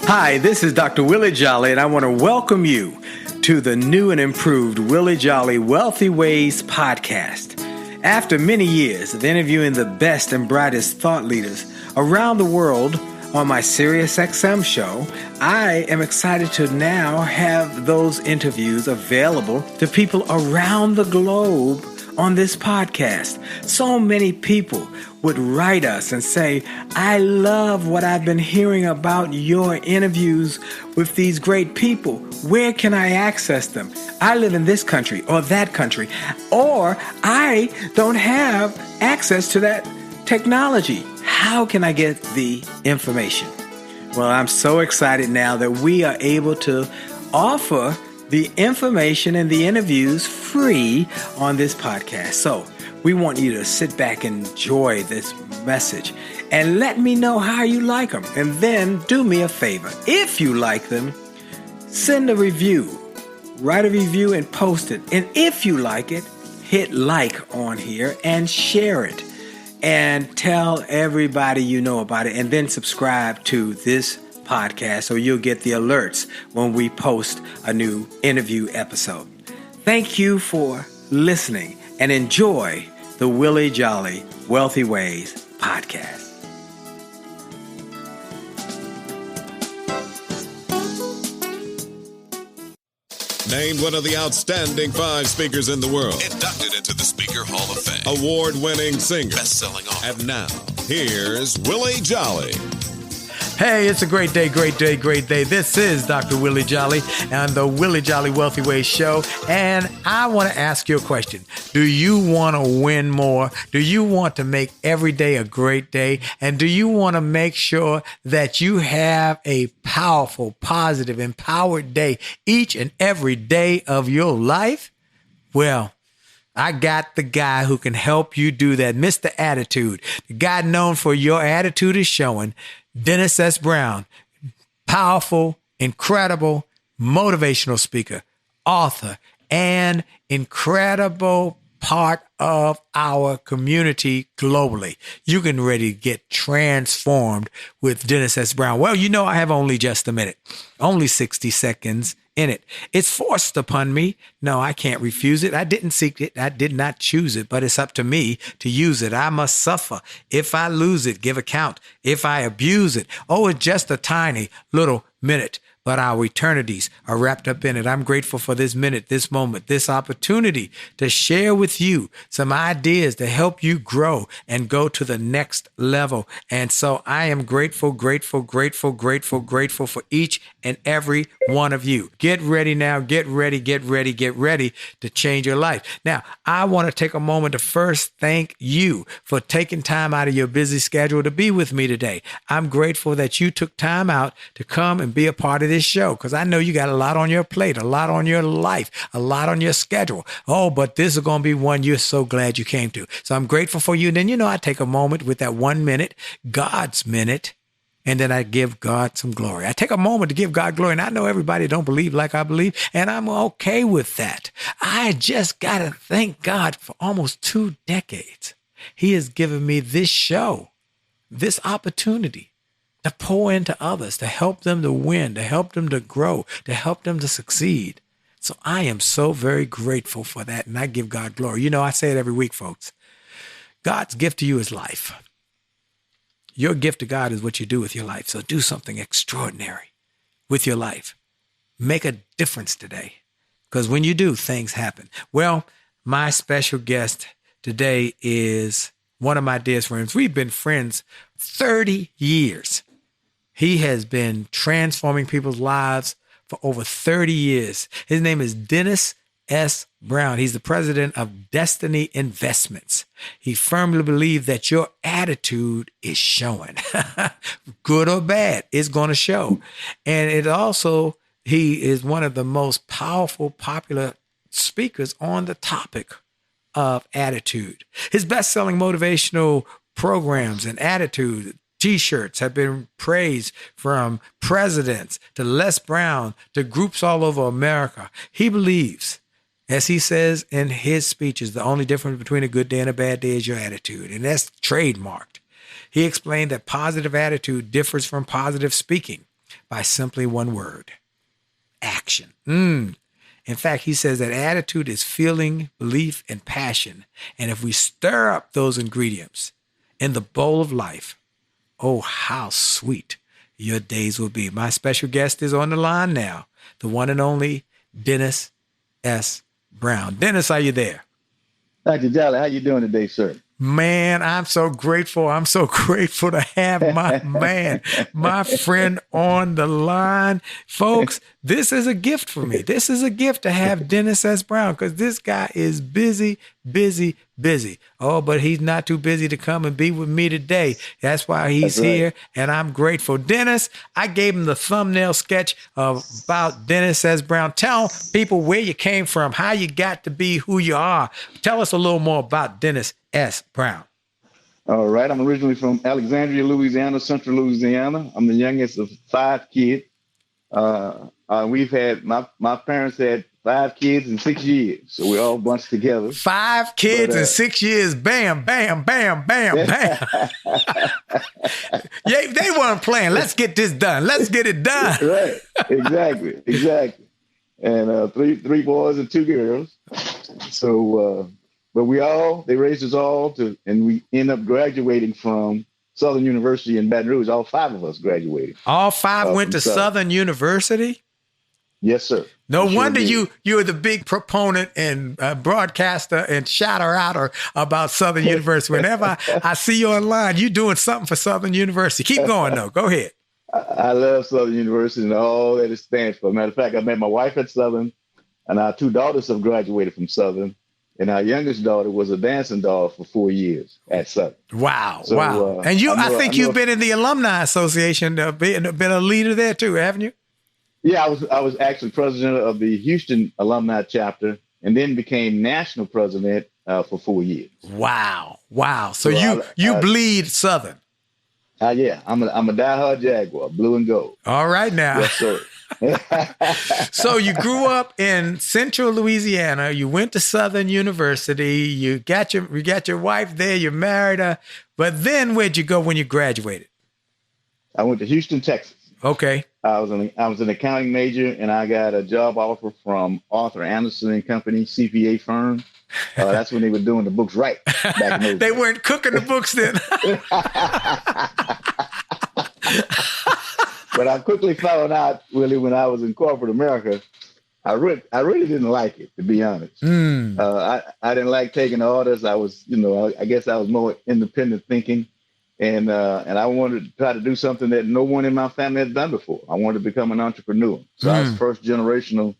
Hi, this is Dr. Willie Jolley, and I want to welcome you to the new and improved Willie Jolley Wealthy Ways podcast. After many years of interviewing the best and brightest thought leaders around the world on my SiriusXM show, I am excited to now have those interviews available to people around the globe on this podcast. So many people would write us and say, I love what I've been hearing about your interviews with these great people. Where can I access them? I live in this country or that country, or I don't have access to that technology. How can I get the information? Well, I'm so excited now that we are able to offer the information and the interviews free on this podcast. So we want you to sit back and enjoy this message and let me know how you like them. And then do me a favor. If you like them, send a review, write a review and post it. And if you like it, hit like on here and share it and tell everybody you know about it, and then subscribe to this podcast so you'll get the alerts when we post a new interview episode. Thank you for listening and enjoy the Willie Jolley Wealthy Ways podcast. Named one of the outstanding 5 speakers in the world. Inducted into the Speaker Hall of Fame. Award-winning singer. Best-selling author. And now, here's Willie Jolley. Hey, it's a great day, great day, great day. This is Dr. Willie Jolley and the Willie Jolley Wealthy Ways Show. And I want to ask you a question. Do you want to win more? Do you want to make every day a great day? And do you want to make sure that you have a powerful, positive, empowered day each and every day of your life? Well, I got the guy who can help you do that. Mr. Attitude, the guy known for your attitude is showing. Dennis S. Brown, powerful, incredible, motivational speaker, author, and incredible part of our community globally. You can ready to get transformed with Dennis S. Brown. Well, you know, I have only just a minute, only 60 seconds in it. It's forced upon me. No, I can't refuse it. I didn't seek it. I did not choose it, but it's up to me to use it. I must suffer. If I lose it, give account. If I abuse it, oh, it's just a tiny little minute, but our eternities are wrapped up in it. I'm grateful for this minute, this moment, this opportunity to share with you some ideas to help you grow and go to the next level. And so I am grateful for each and every one of you. Get ready now. Get ready to change your life. Now, I want to take a moment to first thank you for taking time out of your busy schedule to be with me today. I'm grateful that you took time out to come and be a part of this show, because I know you got a lot on your plate, a lot on your life, a lot on your schedule. Oh, but this is going to be one you're so glad you came to. So I'm grateful for you. And then, I take a moment with that 1 minute, God's minute, and then I give God some glory. I take a moment to give God glory. And I know everybody don't believe like I believe, and I'm okay with that. I just got to thank God for almost 2 decades. He has given me this show, this opportunity to pour into others, to help them to win, to help them to grow, to help them to succeed. So I am so very grateful for that, and I give God glory. I say it every week, folks. God's gift to you is life. Your gift to God is what you do with your life. So do something extraordinary with your life. Make a difference today, because when you do, things happen. Well, my special guest today is one of my dearest friends. We've been friends 30 years. He has been transforming people's lives for over 30 years. His name is Dennis S. Brown. He's the president of Destiny Investments. He firmly believes that your attitude is showing. Good or bad, it's going to show. And he is one of the most powerful, popular speakers on the topic of attitude. His best-selling motivational programs and attitude T-shirts have been praised from presidents to Les Brown to groups all over America. He believes, as he says in his speeches, the only difference between a good day and a bad day is your attitude, and that's trademarked. He explained that positive attitude differs from positive speaking. by simply one word: action. In fact, he says that attitude is feeling, belief, and passion. And if we stir up those ingredients in the bowl of life, oh, how sweet your days will be. My special guest is on the line now, the one and only Dennis S. Brown. Dennis, are you there? Dr. Jolley, how you doing today, sir? Man, I'm so grateful. I'm so grateful to have my friend on the line. Folks, this is a gift for me. This is a gift to have Dennis S. Brown, because this guy is busy. Oh, but he's not too busy to come and be with me today. That's why he's here, and I'm grateful. Dennis, I gave him the thumbnail sketch about Dennis S. Brown. Tell people where you came from, how you got to be who you are. Tell us a little more about Dennis S. Brown. All right. I'm originally from Alexandria, Louisiana, central Louisiana. I'm the youngest of 5 kids. We've had, my parents had 5 kids in 6 years. So we're all bunched together. 5 kids in 6 years. Bam, bam, bam, bam, bam. Yeah, they weren't playing. Let's get this done. Let's get it done. Right. Exactly. And 3 boys and 2 girls. So, but they raised us all and we end up graduating from Southern University in Baton Rouge. All 5 of us graduated. All 5 went to Southern University? Yes, sir. No wonder you're the big proponent and broadcaster and shouter-outer about Southern University. Whenever I see you online, you're doing something for Southern University. Keep going, though. Go ahead. I love Southern University and all that it stands for. Matter of fact, I met my wife at Southern, and our 2 daughters have graduated from Southern. And our youngest daughter was a dancing doll for 4 years at Southern. Wow. And I think you've been in the Alumni Association, been a leader there too, haven't you? Yeah, I was actually president of the Houston Alumni chapter, and then became national president for 4 years. Wow. So you bleed Southern. Yeah, I'm a diehard Jaguar, blue and gold. All right now. Yes, sir. So you grew up in central Louisiana. You went to Southern University. You got your wife there. You married her. But then where'd you go when you graduated? I went to Houston, Texas. Okay. I was an accounting major, and I got a job offer from Arthur Anderson and Company, CPA firm. That's when they were doing the books right. Back in those They days. weren't cooking the books then. But I quickly found out, Willie, when I was in corporate America, I really didn't like it, to be honest. I didn't like taking orders. I was, I guess I was more independent thinking. And I wanted to try to do something that no one in my family had done before. I wanted to become an entrepreneur. So I was first generational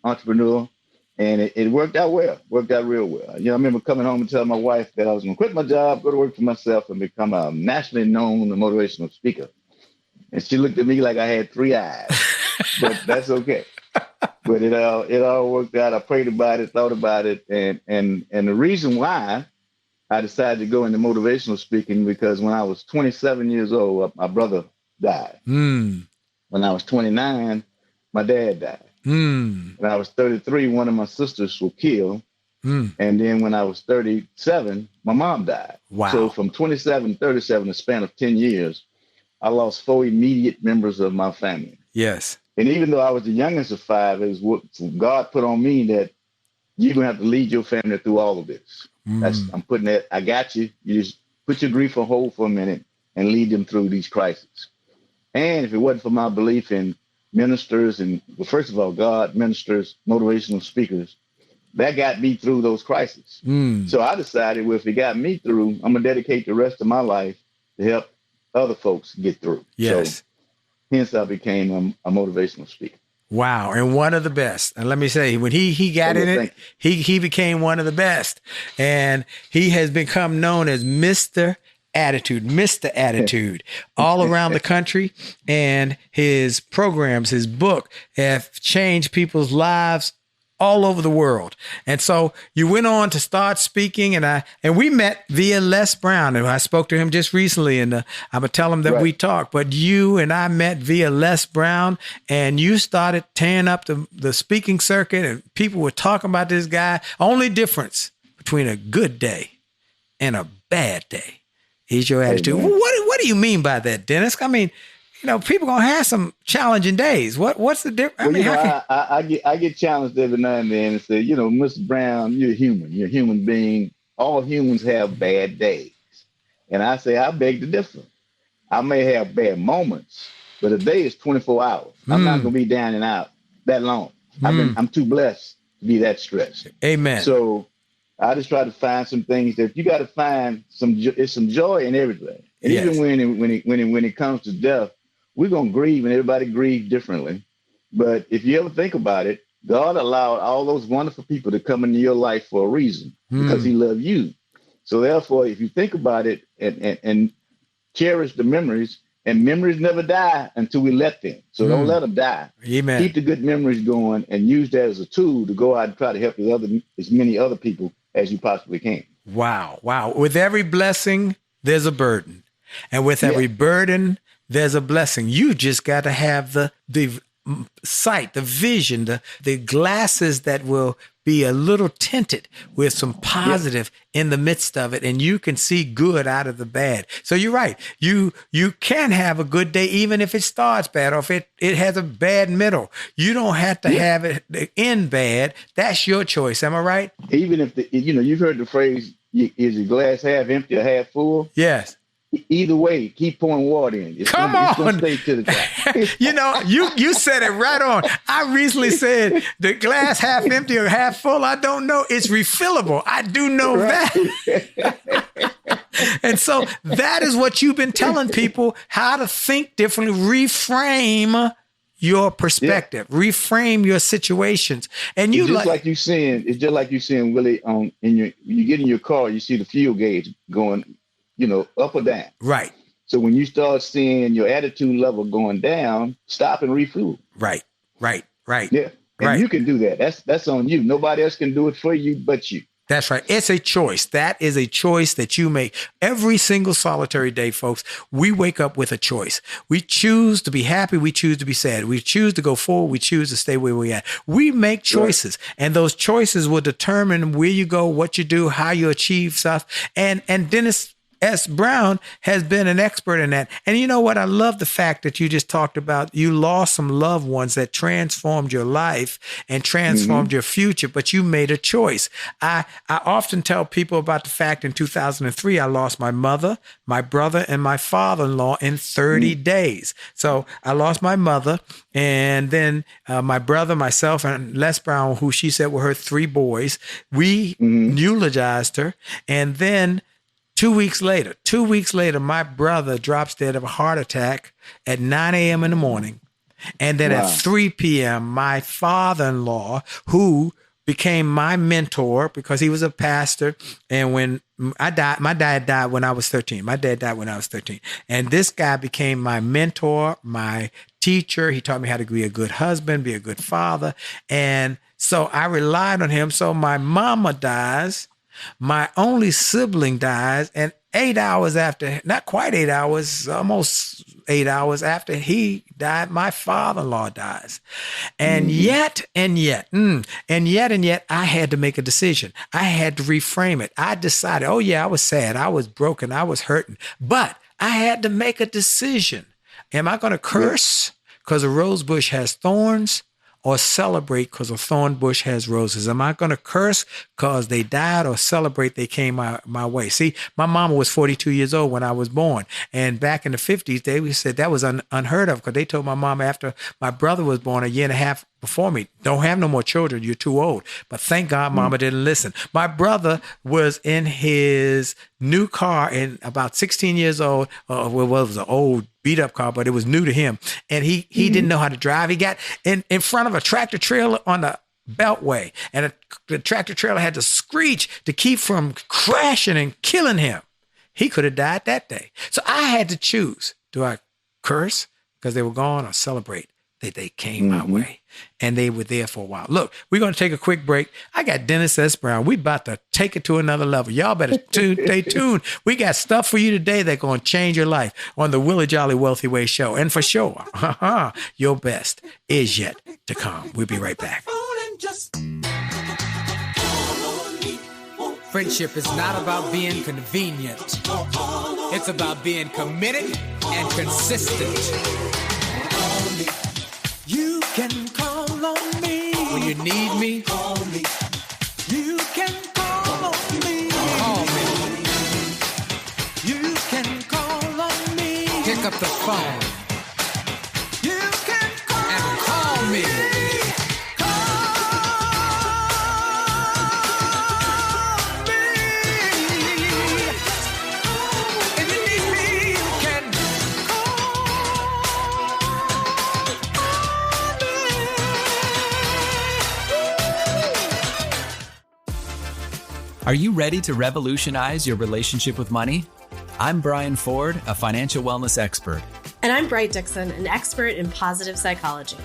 entrepreneur. And it worked out well, worked out real well. I remember coming home and telling my wife that I was going to quit my job, go to work for myself, and become a nationally known motivational speaker. And she looked at me like I had 3 eyes, but that's okay. But it all worked out. I prayed about it, thought about it. And the reason why I decided to go into motivational speaking, because when I was 27 years old, my brother died. When I was 29, my dad died. When I was 33, one of my sisters was killed. And then when I was 37, my mom died. Wow. So from 27 to 37, a span of 10 years, I lost 4 immediate members of my family. Yes. And even though I was the youngest of 5, it was what God put on me, that you're going to have to lead your family through all of this. I'm putting that, I got you. You just put your grief on hold for a minute and lead them through these crises. And if it wasn't for my belief in ministers and, well, first of all, God, ministers, motivational speakers, that got me through those crises. So I decided, well, if it got me through, I'm going to dedicate the rest of my life to help other folks get through. Yes. So, hence I became a motivational speaker. Wow. And one of the best. And let me say, when he got in it, he became one of the best. And he has become known as Mr. Attitude all around the country. And his programs, his book have changed people's lives all over the world. And so you went on to start speaking, and we met via Les Brown, and I spoke to him just recently, and I'm gonna tell him that we talked, but you and I met via Les Brown, and you started tearing up the speaking circuit, and people were talking about this guy. Only difference between a good day and a bad day is your attitude. Amen. What do you mean by that, Dennis? I mean, people gonna have some challenging days. What's the difference? I get challenged every now and then and say, Mr. Brown, you're human. You're a human being. All humans have bad days. And I say, I beg to differ. I may have bad moments, but a day is 24 hours. I'm not gonna be down and out that long. I'm too blessed to be that stressed. Amen. So I just try to find some things that you got to find some joy in everything. And Yes. even when it comes to death, we're gonna grieve, and everybody grieves differently. But if you ever think about it, God allowed all those wonderful people to come into your life for a reason, because He loved you. So therefore, if you think about it and cherish the memories, and memories never die until we let them. So don't let them die. Amen. Keep the good memories going and use that as a tool to go out and try to help as many other people as you possibly can. Wow. With every blessing, there's a burden. And with every burden, there's a blessing. You just got to have the sight, the vision, the glasses that will be a little tinted with some positive in the midst of it, and you can see good out of the bad. So you're right. You can have a good day even if it starts bad, or if it has a bad middle. You don't have to have it end bad. That's your choice. Am I right? Even if you've heard the phrase, is your glass half empty or half full? Yes. Either way, keep pouring water in. It's gonna stay to the top. You said it right on. I recently said the glass half empty or half full. I don't know. It's refillable. I do know that. And so that is what you've been telling people, how to think differently, reframe your perspective, reframe your situations. And It's just like you seeing Willie you get in your car, you see the fuel gauge going, up or down. Right. So when you start seeing your attitude level going down, stop and refuel. Right. Yeah. And you can do that. That's on you. Nobody else can do it for you but you. That's right. It's a choice. That is a choice that you make every single solitary day, folks. We wake up with a choice. We choose to be happy. We choose to be sad. We choose to go forward. We choose to stay where we're at. We make choices, and those choices will determine where you go, what you do, how you achieve stuff. And Dennis S. Brown has been an expert in that. And you know what? I love the fact that you just talked about you lost some loved ones that transformed your life and transformed your future, but you made a choice. I often tell people about the fact in 2003, I lost my mother, my brother, and my father-in-law in 30 days. So I lost my mother, and then my brother, myself, and Les Brown, who she said were her 3 boys, we eulogized her. And then 2 weeks later, my brother drops dead of a heart attack at 9 a.m. in the morning. And then at 3 p.m., my father-in-law, who became my mentor because he was a pastor. And when I died, my dad died when I was 13. And this guy became my mentor, my teacher. He taught me how to be a good husband, be a good father. And so I relied on him. So my mama dies. My only sibling dies, and 8 hours after, not quite 8 hours, almost 8 hours after he died, my father-in-law dies. And yet, I had to make a decision. I had to reframe it. I decided, I was sad, I was broken, I was hurting, but I had to make a decision. Am I going to curse because a rose bush has thorns, or celebrate because a thorn bush has roses? Am I going to curse because they died, or celebrate they came my way? See, my mama was 42 years old when I was born. And back in the 50s, they said that was unheard of, because they told my mama after my brother was born a year and a half before me, don't have no more children, you're too old. But thank God mama didn't listen. My brother was in his new car, and about 16 years old. It was an old beat up car, but it was new to him. And he didn't know how to drive. He got in front of a tractor trailer on the beltway, and the tractor trailer had to screech to keep from crashing and killing him. He could have died that day. So I had to choose. Do I curse because they were gone, or celebrate that they came my way and they were there for a while? Look, we're going to take a quick break. I got Dennis S. Brown. We about to take it to another level. Y'all better stay tuned. We got stuff for you today that's going to change your life on the Willie Jolley Wealthy Way Show. And for sure, your best is yet to come. We'll be right back. Friendship is not about being convenient. It's about being committed and consistent. You can call on me when you need me. You can call on me. Call me. You can call on me. Pick up the phone. You can call and call me. Are you ready to revolutionize your relationship with money? I'm Brian Ford, a financial wellness expert. And I'm Bright Dixon, an expert in positive psychology.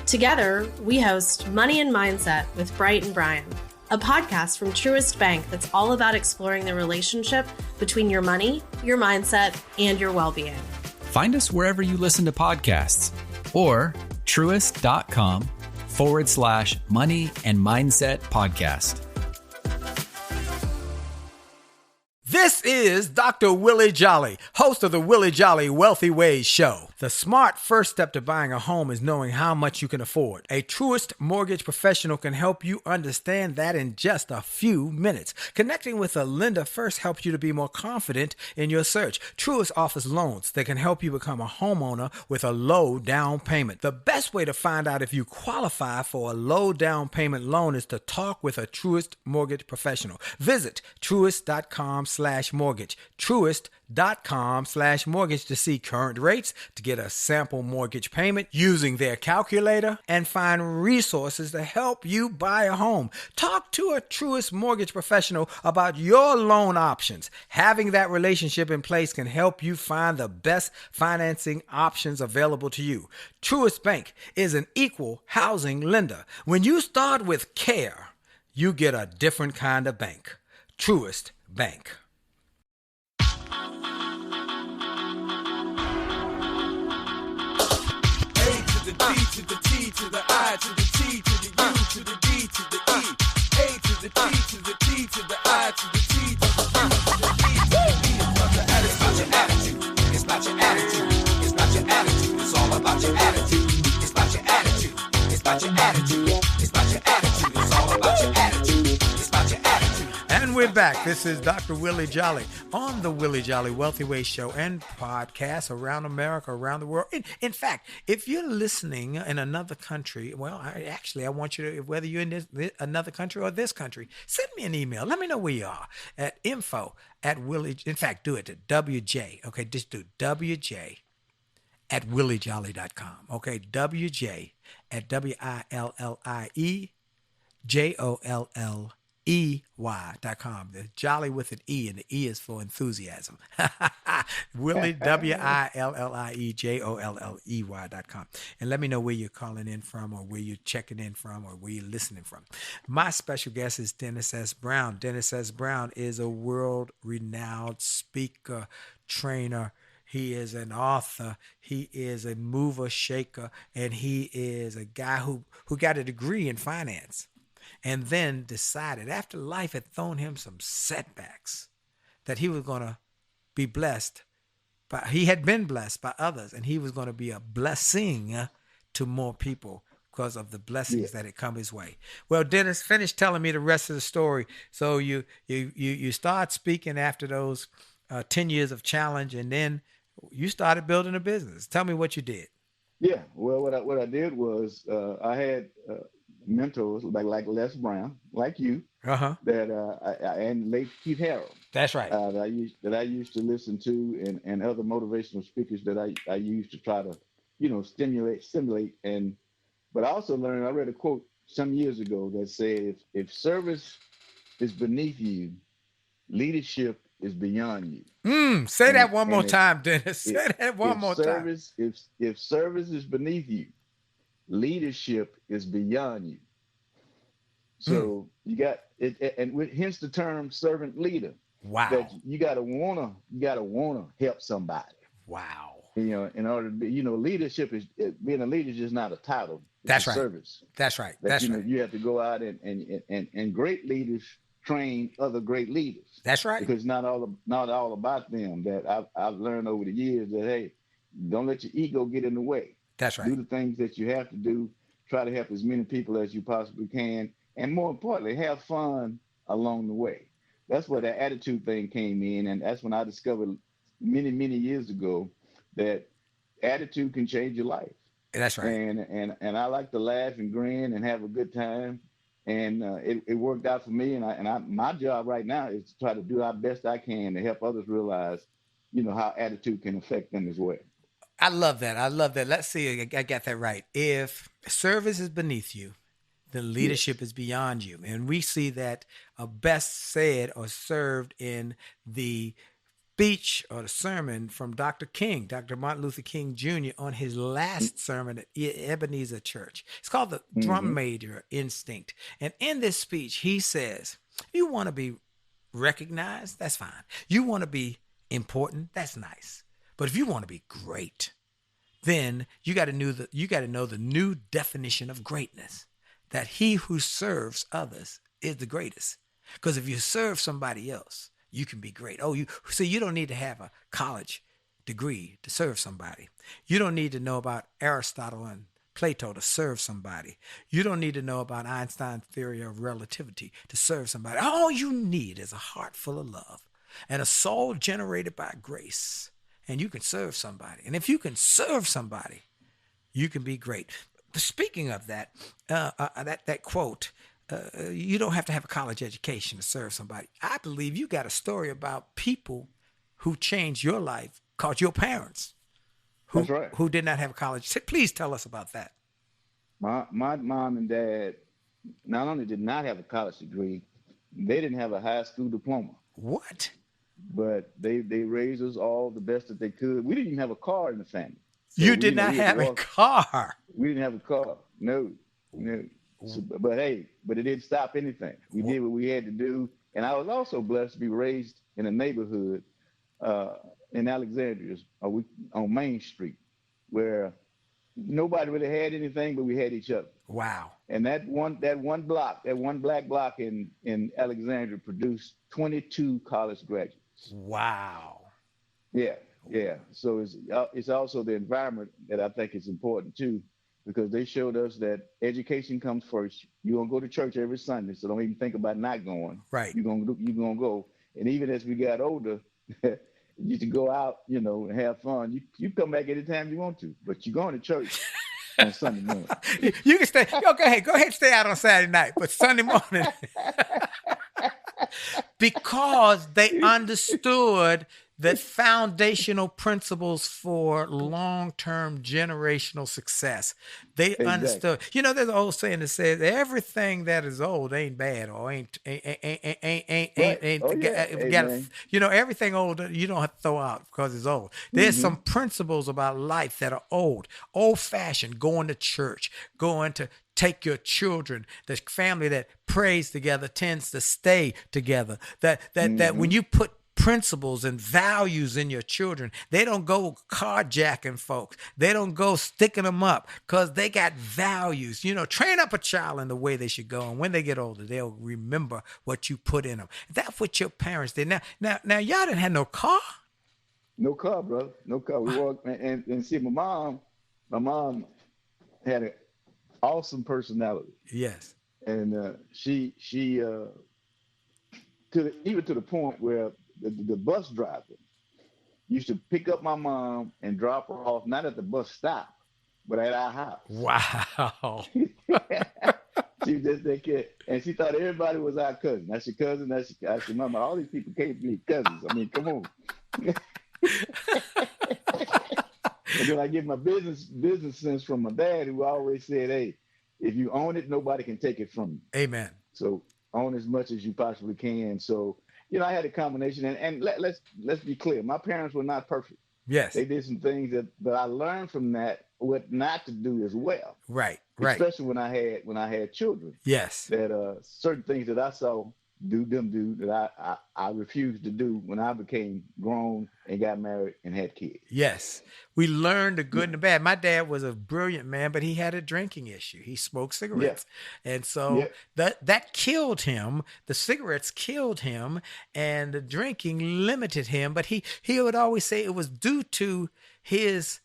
Together, we host Money and Mindset with Bright and Brian, a podcast from Truist Bank that's all about exploring the relationship between your money, your mindset, and your well-being. Find us wherever you listen to podcasts or truist.com/money and mindset podcast. This is Dr. Willie Jolley, host of the Willie Jolley Wealthy Ways Show. The smart first step to buying a home is knowing how much you can afford. A Truist mortgage professional can help you understand that in just a few minutes. Connecting with a lender first helps you to be more confident in your search. Truist offers loans that can help you become a homeowner with a low down payment. The best way to find out if you qualify for a low down payment loan is to talk with a Truist mortgage professional. Visit truist.com/mortgage. Truist.com/mortgage to see current rates, to get a sample mortgage payment using their calculator, and find resources to help you buy a home. Talk to a Truist mortgage professional about your loan options. Having that relationship in place can help you find the best financing options available to you. Truist Bank is an equal housing lender. When you start with care, you get a different kind of bank. Truist Bank. D to the T to the I to the T to the U to the D to the E. A to the T to the T to the I to the T to the U to the D to the E. It's about your attitude. It's about your attitude. It's about your attitude. It's all about your attitude. It's about your attitude. It's about your attitude. It's about your attitude. It's all about your attitude. It's about your attitude. And we're back. This is Dr. Willie Jolley on the Willie Jolley Wealthy Ways Show and podcast around America, around the world. In fact, if you're listening in another country, well, I want you to, whether you're in another country or this country, send me an email. Let me know where you are at info@Willie. In fact, do it to WJ. Okay, just do WJ@WillieJolley.com. Okay, WJ@WillieJolley.com. The Jolly with an E, and the E is for enthusiasm. Willie, WillieJolley.com. And let me know where you're calling in from, or where you're checking in from, or where you're listening from. My special guest is Dennis S. Brown. Dennis S. Brown is a world-renowned speaker, trainer. He is an author. He is a mover, shaker, and he is a guy who got a degree in finance, and then decided after life had thrown him some setbacks that he was going to be blessed. But he had been blessed by others, and he was going to be a blessing to more people because of the blessings that had come his way. Well, Dennis, finish telling me the rest of the story. So you start speaking after those 10 years of challenge, and then you started building a business. Tell me what you did. Yeah, well, what I did was I had mentors like Les Brown, like you, that and late Keith Harrell. That's right. That I used to listen to, and other motivational speakers that I used to try to, stimulate, but I also learned. I read a quote some years ago that said, "If service is beneath you, leadership is beyond you." Say that one more time, Dennis. Say that one more time. If service is beneath you, leadership is beyond you. So you got it, and hence the term servant leader. Wow. That you gotta wanna help somebody. Wow. In order to be, leadership is being a leader is just not a title. It's That's a right. service. That's right. That, That's right. You have to go out and great leaders train other great leaders. That's right. Because not all about them. That I've learned over the years that, hey, don't let your ego get in the way. That's right. Do the things that you have to do. Try to help as many people as you possibly can, and more importantly, have fun along the way. That's where that attitude thing came in, and that's when I discovered many years ago that attitude can change your life. That's right. And I like to laugh and grin and have a good time, and it worked out for me. My job right now is to try to do our best I can to help others realize, how attitude can affect them as well. I love that. I love that. Let's see. I got that right. If service is beneath you, then leadership is beyond you. And we see that best said or served in the speech or the sermon from Dr. King, Dr. Martin Luther King Jr. on his last sermon at Ebenezer Church. It's called the Drum Major Instinct. And in this speech, he says, you want to be recognized, that's fine. You want to be important, that's nice. But if you want to be great, then you got to know the new definition of greatness, that he who serves others is the greatest. Because if you serve somebody else, you can be great. You don't need to have a college degree to serve somebody. You don't need to know about Aristotle and Plato to serve somebody. You don't need to know about Einstein's theory of relativity to serve somebody. All you need is a heart full of love and a soul generated by grace. And you can serve somebody. And if you can serve somebody, you can be great. Speaking of that, that quote, you don't have to have a college education to serve somebody. I believe you got a story about people who changed your life called your parents. That's right. Who did not have a college. Please tell us about that. My mom and dad not only did not have a college degree, they didn't have a high school diploma. What? But they raised us all the best that they could. We didn't even have a car in the family. So you did not have a car? We didn't have a car. No. So, but it didn't stop anything. We did what we had to do. And I was also blessed to be raised in a neighborhood in Alexandria on Main Street where nobody really had anything, but we had each other. Wow. And that one black block in Alexandria produced 22 college graduates. Wow. Yeah. So it's also the environment that I think is important too, because they showed us that education comes first. You're gonna go to church every Sunday, so don't even think about not going. Right. You're gonna go. And even as we got older, you to go out, and have fun. You come back anytime you want to, but you're going to church on Sunday morning. You can stay. Go ahead, stay out on Saturday night, but Sunday morning. Because they understood that foundational principles for long-term generational success. They understood. There's an old saying that says everything that is old ain't bad or ain't everything old you don't have to throw out because it's old. There's some principles about life that are old-fashioned, going to church, going to take your children. The family that prays together tends to stay together. That when you put principles and values in your children, they don't go carjacking folks. They don't go sticking them up because they got values. Train up a child in the way they should go, and when they get older, they'll remember what you put in them. That's what your parents did. Now, y'all didn't have no car. No car, brother. No car. We walked and see my mom had an awesome personality. Yes. And she even to the point where the bus driver used to pick up my mom and drop her off, not at the bus stop, but at our house. Wow. She was just that kid. And she thought everybody was our cousin. That's your cousin. I said, Mama, all these people can't be cousins. I mean, come on. And then I get my business sense from my dad, who always said, hey, if you own it, nobody can take it from you. Amen. So own as much as you possibly can. So, I had a combination, and let's be clear. My parents were not perfect. Yes. They did some things that I learned from that, what not to do as well. Right. Especially when I had children. Yes. That certain things that I saw do that I refused to do when I became grown and got married and had kids. Yes. We learned the good Yeah. and the bad. My dad was a brilliant man, but he had a drinking issue. He smoked Yeah. cigarettes. And Yeah. so that killed him. The cigarettes killed him, and the drinking limited him. But he would always say it was due to his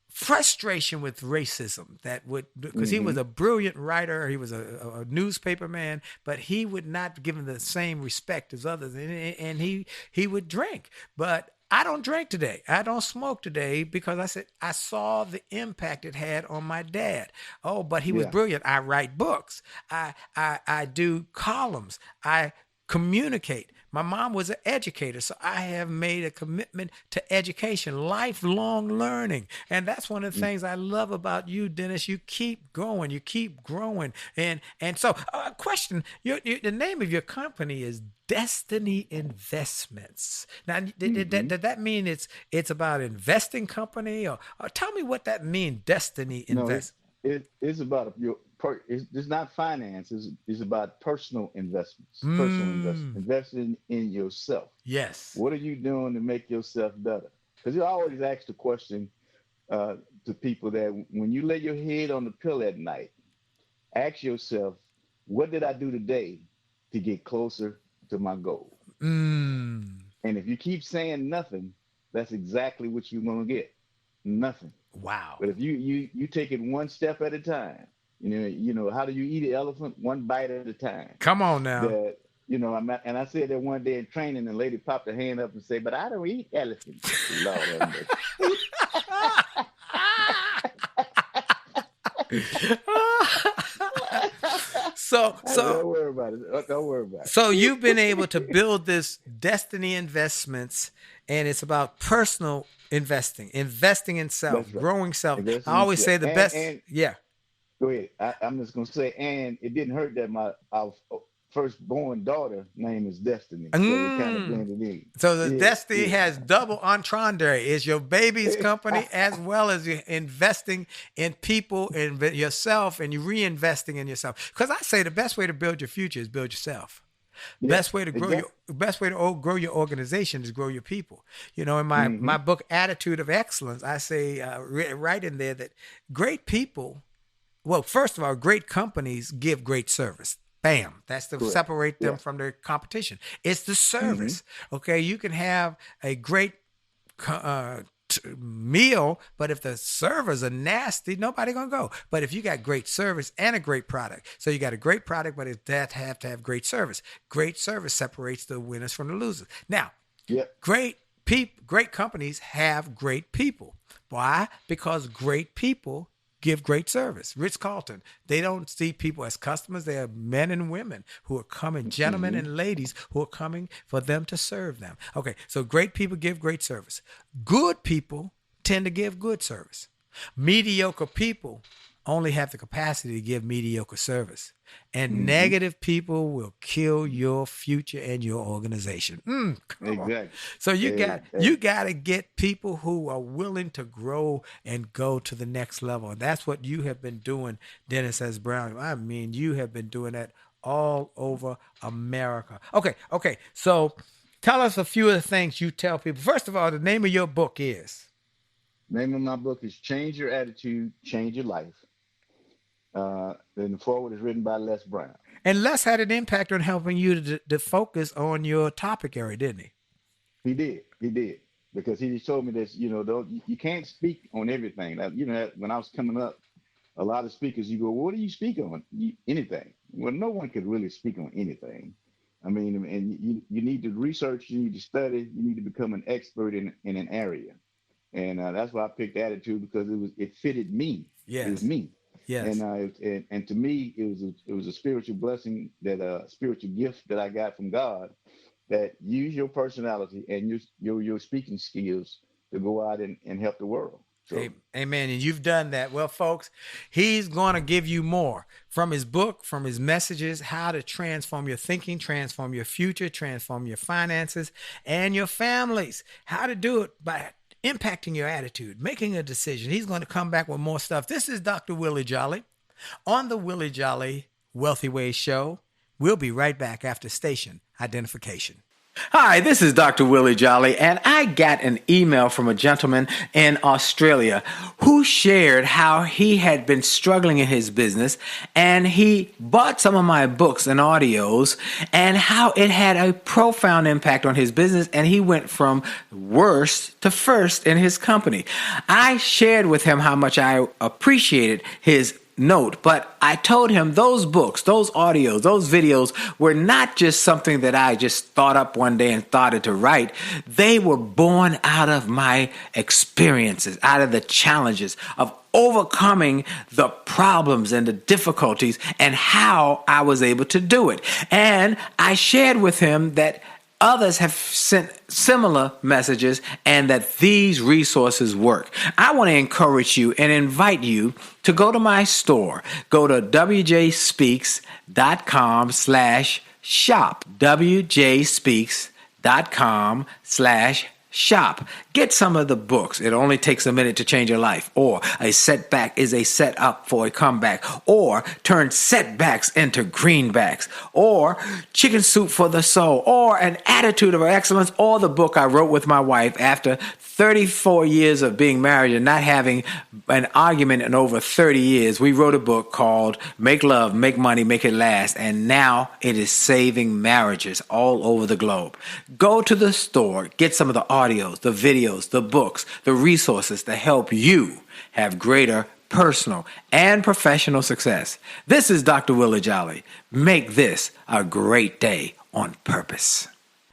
frustration with racism that would, because he was a brilliant writer, he was a newspaper man, but he would not give him the same respect as others, and he would drink. But I don't drink today, I don't smoke today, because I said I saw the impact it had on my dad. Oh, but he was Yeah. brilliant. I write books, I do columns, I communicate. My mom was an educator, so I have made a commitment to education, lifelong learning. And that's one of the things I love about you, Dennis. You keep going, you keep growing. And so, question, the name of your company is Destiny Investments. Now, did that mean it's about investing company? Or tell me what that means, Destiny No, Invest. it's about it's not finance. It's about personal investments. Personal investment. Investing in yourself. Yes. What are you doing to make yourself better? Because you always ask the question to people that when you lay your head on the pillow at night, ask yourself, what did I do today to get closer to my goal? And if you keep saying nothing, that's exactly what you're gonna get. Nothing. Wow. But if you take it one step at a time, you know, how do you eat an elephant? One bite at a time. Come on now. That, and I said that one day in training, and the lady popped her hand up and said, "But I don't eat elephants." Lord have mercy. So Don't worry about it. Don't worry about it. So you've been able to build this Destiny Investments, and it's about personal investing in self, That's right. growing self. Investing I in always say self. the And- best. and- Yeah. Go ahead. I'm just gonna say, and it didn't hurt that our firstborn daughter name is Destiny, so it kind of blended in. So the Yeah, Destiny yeah. has double entendre. It's your baby's company as well as you're investing in people and yourself, and you're reinvesting in yourself. Because I say the best way to build your future is build yourself. Yeah, Best way to grow exactly. best way to grow your organization is grow your people. You know, in my book Attitude of Excellence, I say right in there that great people, well, first of all, great companies give great service. Bam. That's to Correct. separate them Yeah. from their competition. It's the service. Okay. You can have a great meal, but if the servers are nasty, nobody gonna go. But if you got great service and a great product, so you got a great product, but it does have to have great service. Great service separates the winners from the losers. Now, Yep. great companies have great people. Why? Because great people give great service. Ritz-Carlton, they don't see people as customers. They are men and women who are coming, gentlemen and ladies who are coming for them to serve them. Okay, so great people give great service. Good people tend to give good service. Mediocre people only have the capacity to give mediocre service. And negative people will kill your future and your organization. Come on. Exactly. So you got to get people who are willing to grow and go to the next level. And that's what you have been doing, Dennis S. Brown. I mean, you have been doing that all over America. Okay. So tell us a few of the things you tell people. First of all, the name of your book is? Name of my book is Change Your Attitude, Change Your Life. Then the forward is written by Les Brown. And Les had an impact on helping you to focus on your topic area, didn't he? He did. Because he just told me this, you can't speak on everything. When I was coming up, a lot of speakers, you go, what do you speak on? Anything. Well, no one could really speak on anything. I mean, and you need to research, you need to study, you need to become an expert in an area. And that's why I picked attitude, because it fitted me. Yes. It was me. Yes. And to me, it was a spiritual blessing, that spiritual gift that I got from God, that use your personality and your speaking skills to go out and help the world. So, amen. And you've done that. Well, folks, he's going to give you more from his book, from his messages, how to transform your thinking, transform your future, transform your finances and your families. How to do it by impacting your attitude, making a decision. He's going to come back with more stuff. This is Dr. Willie Jolley on the Willie Jolley Wealthy Ways Show. We'll be right back after station identification. Hi, this is Dr. Willie Jolley, and I got an email from a gentleman in Australia who shared how he had been struggling in his business, and he bought some of my books and audios, and how it had a profound impact on his business, and he went from worst to first in his company. I shared with him how much I appreciated his note, but I told him those books, those audios, those videos were not just something that I just thought up one day and started to write. They were born out of my experiences, out of the challenges of overcoming the problems and the difficulties and how I was able to do it. And I shared with him that others have sent similar messages and that these resources work. I want to encourage you and invite you to go to my store. Go to wjspeaks.com/shop. wjspeaks.com/shop. Get some of the books. It only takes a minute to change your life. Or a setback is a setup for a comeback. Or turn setbacks into greenbacks. Or chicken soup for the soul. Or an attitude of excellence. Or the book I wrote with my wife after 34 years of being married and not having an argument in over 30 years. We wrote a book called Make Love, Make Money, Make It Last. And now it is saving marriages all over the globe. Go to the store. Get some of the audios, the videos, the books, the resources to help you have greater personal and professional success. This is Dr. Willie Jolley. Make this a great day on purpose.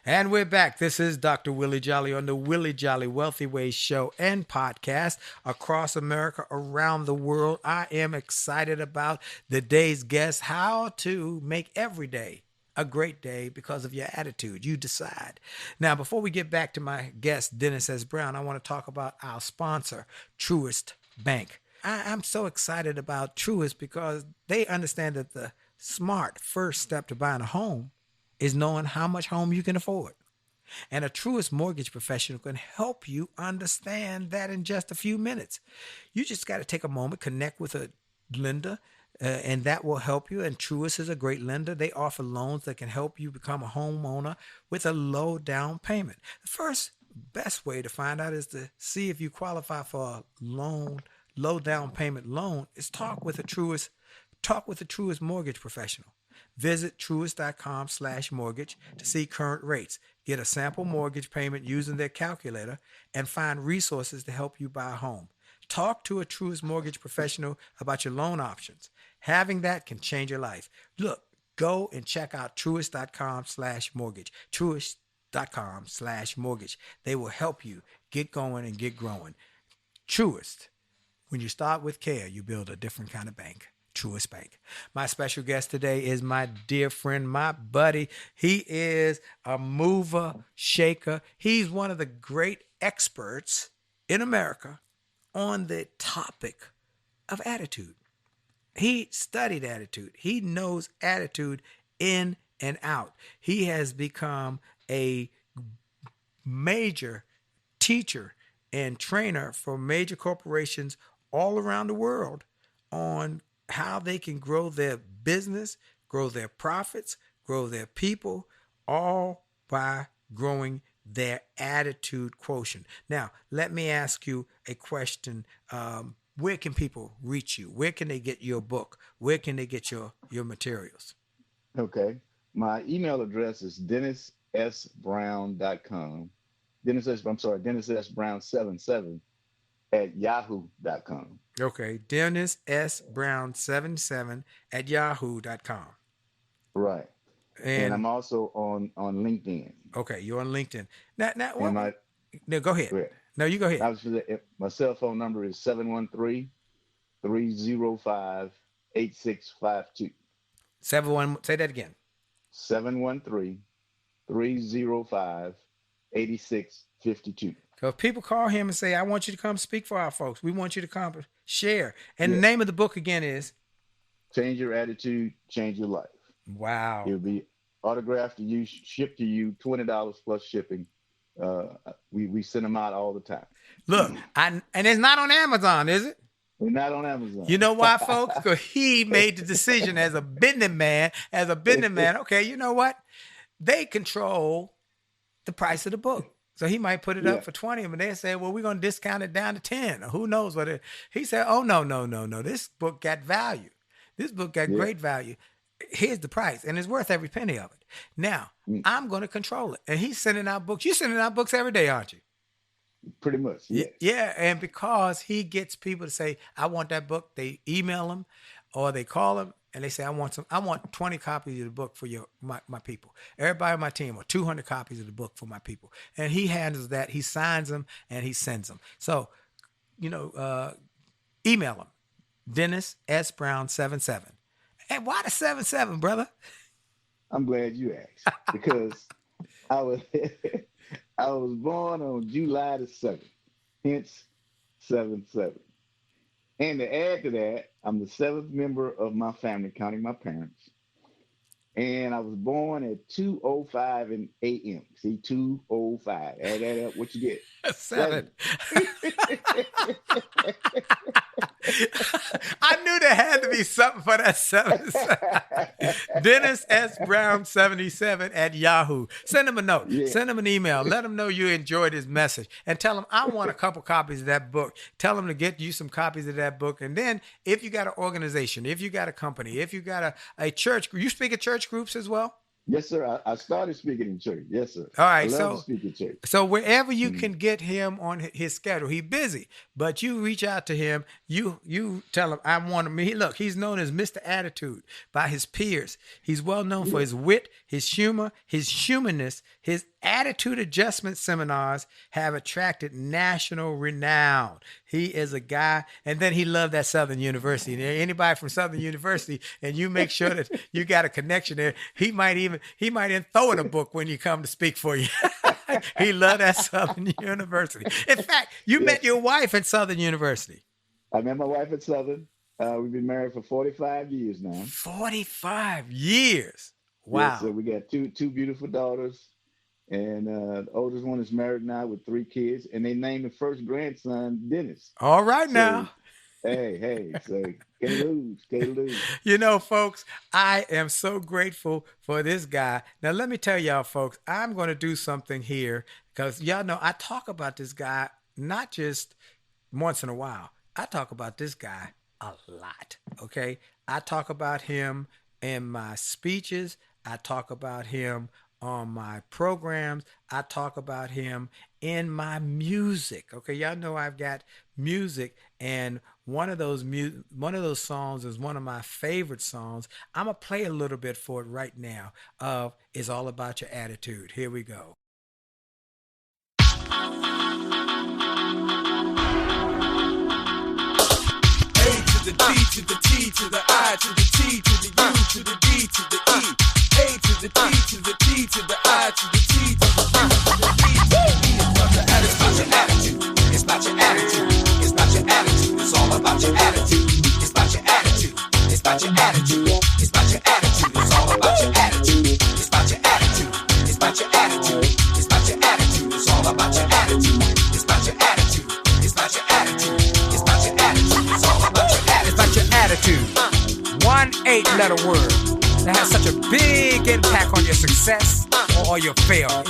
And we're back. This is Dr. Willie Jolley on the Willie Jolley Wealthy Ways show and podcast across America, around the world. I am excited about the day's guest, how to make every day a great day because of your attitude. You decide. Now, before we get back to my guest, Dennis S. Brown, I want to talk about our sponsor, Truist Bank. I'm so excited about Truist because they understand that the smart first step to buying a home is knowing how much home you can afford. And a Truist mortgage professional can help you understand that in just a few minutes. You just got to take a moment, connect with a lender, and that will help you. And Truist is a great lender. They offer loans that can help you become a homeowner with a low down payment. The first best way to find out is to see if you qualify for a low down payment loan is talk with a Truist mortgage professional. Visit truist.com/mortgage to see current rates. Get a sample mortgage payment using their calculator and find resources to help you buy a home. Talk to a Truist mortgage professional about your loan options. Having that can change your life. Look, go and check out truist.com/mortgage. Truist.com/mortgage. They will help you get going and get growing. Truist. When you start with care, you build a different kind of bank. Truist Bank. My special guest today is my dear friend, my buddy. He is a mover, shaker. He's one of the great experts in America on the topic of attitude. He studied attitude. He knows attitude in and out. He has become a major teacher and trainer for major corporations all around the world on how they can grow their business, grow their profits, grow their people, all by growing their attitude quotient. Now, let me ask you a question. Where can people reach you? Where can they get your book? Where can they get your materials? Okay. My email address is DennisSBrown.com. Dennis S. Brown 77 at yahoo.com. Okay, Dennis S. Brown 77 at yahoo.com. Right. And I'm also on LinkedIn. Okay, you're on LinkedIn. Now No, go ahead. Go ahead. No, you go ahead. My cell phone number is 713-305-8652. Say that again. 713-305-8652. So if people call him and say, I want you to come speak for our folks, we want you to come share. And The name of the book again is? Change Your Attitude, Change Your Life. Wow. It'll be autographed to you, shipped to you, $20 plus shipping. We send them out all the time. Look, and it's not on Amazon, is it? We're not on Amazon. You know why, folks? Because he made the decision as a businessman, okay, you know what? They control the price of the book. So he might put it up for 20, but they say, well, we're going to discount it down to 10, or who knows what it. He said, oh, no. This book got value. This book got great value. Here's the price, and it's worth every penny of it. Now, I'm going to control it. And he's sending out books. You're sending out books every day, aren't you? Pretty much, yes. Yeah, and because he gets people to say, I want that book, they email him or they call him and they say, I want 20 copies of the book for my people. Everybody on my team, or 200 copies of the book for my people. And he handles that. He signs them and he sends them. So, email him, Dennis S. Brown 77. And why the 77, brother? I'm glad you asked, because I was born on July the 7th, hence 77. And to add to that, I'm the 7th member of my family, counting my parents. And I was born at 2:05 a.m. See, 2:05. Add that up, what you get? 7. I knew there had to be something for that 7. Dennis S. Brown 77 at Yahoo. Send him a note. Yeah. Send him an email. Let him know you enjoyed his message. And tell him, I want a couple copies of that book. Tell him to get you some copies of that book. And then if you got an organization, if you got a company, if you got a church, you speak at church groups as well? Yes, sir. I started speaking in church. Yes, sir. All right. I love to speak in church. So wherever you can get him on his schedule, he's busy, but you reach out to him. You tell him, I want him. Look, he's known as Mr. Attitude by his peers. He's well known for his wit, his humor, his humanness. His attitude adjustment seminars have attracted national renown. He is a guy, and then he loved that Southern University. Anybody from Southern University, and you make sure that you got a connection there. He might even throw in a book when you come to speak for you. He loved that Southern University. In fact, you met your wife at Southern University. I met my wife at Southern. We've been married for 45 years now. 45 years. Wow. Yes, so we got two beautiful daughters. And the oldest one is married now with 3 kids, and they named the first grandson Dennis. All right, now. Hey, so can't lose. You know, folks, I am so grateful for this guy. Now, let me tell y'all, folks, I'm going to do something here, because y'all know I talk about this guy not just once in a while. I talk about this guy a lot, okay? I talk about him in my speeches. I talk about him on my programs. I talk about him in my music. Okay, y'all know I've got music, and one of those songs is one of my favorite songs. I'm gonna play a little bit for it right now. It's all about your attitude. Here we go. The D to the T to the I to the T to the U to the D to the E. A to the T to the T to the I to the T to the U to the E to the E. It's about your attitude. It's about your attitude. It's about your attitude. It's all about your attitude. It's about your attitude. It's about your attitude. It's about your attitude. It's all about your attitude. It's about your attitude. It's about your attitude. It's about your attitude. It's all about your attitude. It's about your attitude. It's about your attitude. It's about your attitude. It's all about your attitude. It's about your attitude. 1 8-letter word that has such a big impact on your success or your failure.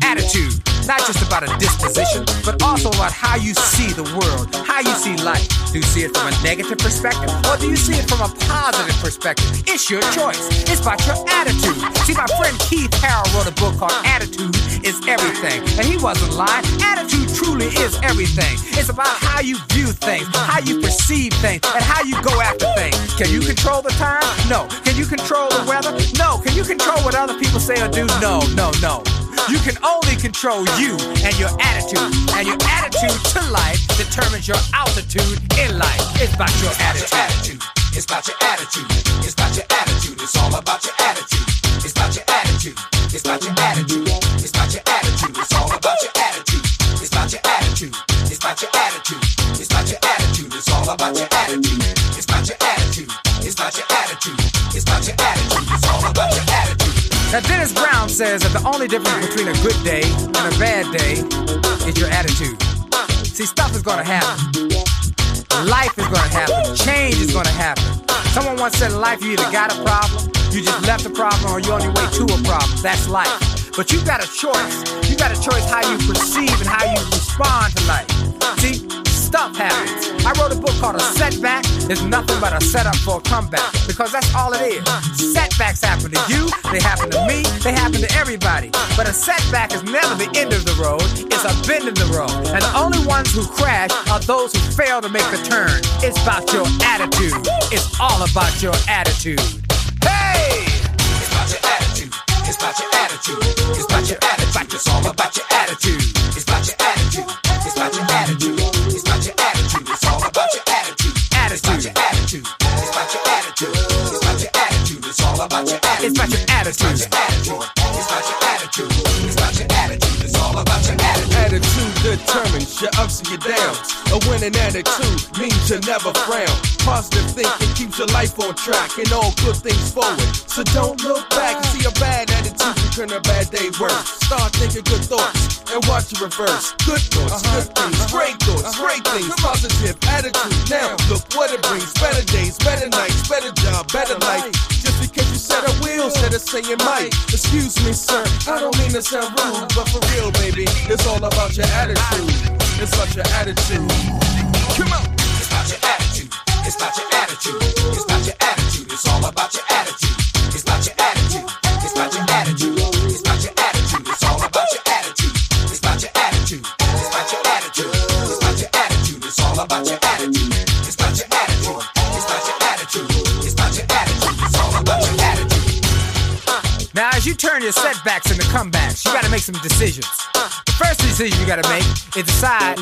Attitude, not just about a disposition, but also about how you see the world, how you see life. Do you see it from a negative perspective, or do you see it from a positive perspective? It's your choice. It's about your attitude. See, my friend Keith Harrell wrote a book called Attitude is Everything, and he wasn't lying. Attitude truly is everything. It's about how you view things, how you perceive things, and how you go after things. Can you control the time? No. Can you control the weather? No. Can you control what other people say or do? No. You can only control you and your attitude. And your attitude to life determines your altitude in life. It's about your attitude. It's about your attitude. It's about your attitude. It's all about your attitude. It's about your attitude. It's about your attitude. It's about your attitude. It's all about your attitude. It's about your attitude. It's about your attitude. It's about your attitude. It's all about your attitude. It's about your attitude. It's about your attitude. It's about your attitude. It's all about your attitude. Now, Dennis Brown says that the only difference between a good day and a bad day is your attitude. See, stuff is going to happen. life is gonna happen. Change is gonna happen. Someone once said in life, you either got a problem, you just left a problem, or you're on your way to a problem. That's life. But you got a choice. You got a choice how you perceive and how you respond to life. See, stuff happens. I wrote a book called A Setback is Nothing But a Setup for a Comeback, because that's all it is. Setbacks happen to you, they happen to me, they happen to everybody. But a setback is never the end of the road, it's a bend in the road. And the only ones who crash are those who fail to make the turn. It's about your attitude. It's all about your attitude. Hey! It's about your attitude. It's about your attitude. It's about your attitude. It's all about your attitude. It's about your attitude. It's about your attitude. It's about your attitude. It's all about your attitude. It's about your attitude. It's about your attitude. It's about your attitude. It's all about your attitude. It's about your attitude. It's about your attitude. It's about your attitude. It's all about your attitude. Attitude determines your ups and your downs. A winning attitude means you never frown. Positive thinking keeps your life on track and all good things forward. So don't look back and see a bad attitude can turn a bad day worse. Start thinking good thoughts and watch it reverse. Good thoughts, good things, great things, positive attitude. Now look what it brings. Better days, better nights, better job, better life. Just because you said I will, instead of saying might. Excuse me, sir, I don't mean to sound rude, but for real, baby, it's all about your attitude. It's about your attitude. Come on. It's about your attitude. It's about your attitude. It's about your attitude. It's all about your attitude. It's about your attitude. It's about your attitude. It's about your attitude. It's all about your attitude. It's about your attitude. It's about your attitude. It's about your attitude. It's all about your attitude. It's about your attitude. It's about your attitude. It's about your attitude. It's all about your attitude. Now, as you turn your setbacks into comebacks, you got to make some decisions. The first decision you got to make is decide,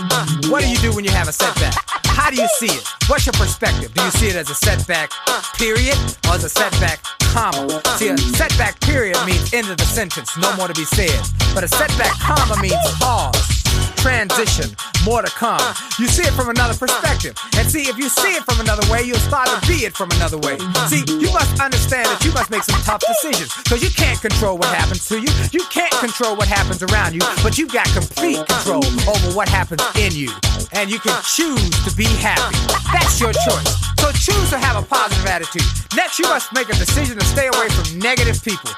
what do you do when you have a setback? How do you see it? What's your perspective? Do you see it as a setback period or as a setback comma? See, a setback period means end of the sentence, no more to be said. But a setback comma means pause, transition, more to come. You see it from another perspective. And see, if you see it from another way, you'll start to be it from another way. See, you must understand that you must make some tough decisions, because you can't control what happens to you. You can't control what happens around you, but you've got complete control over what happens in you. And you can choose to be happy. That's your choice. So choose to have a positive attitude. Next, you must make a decision to stay away from negative people.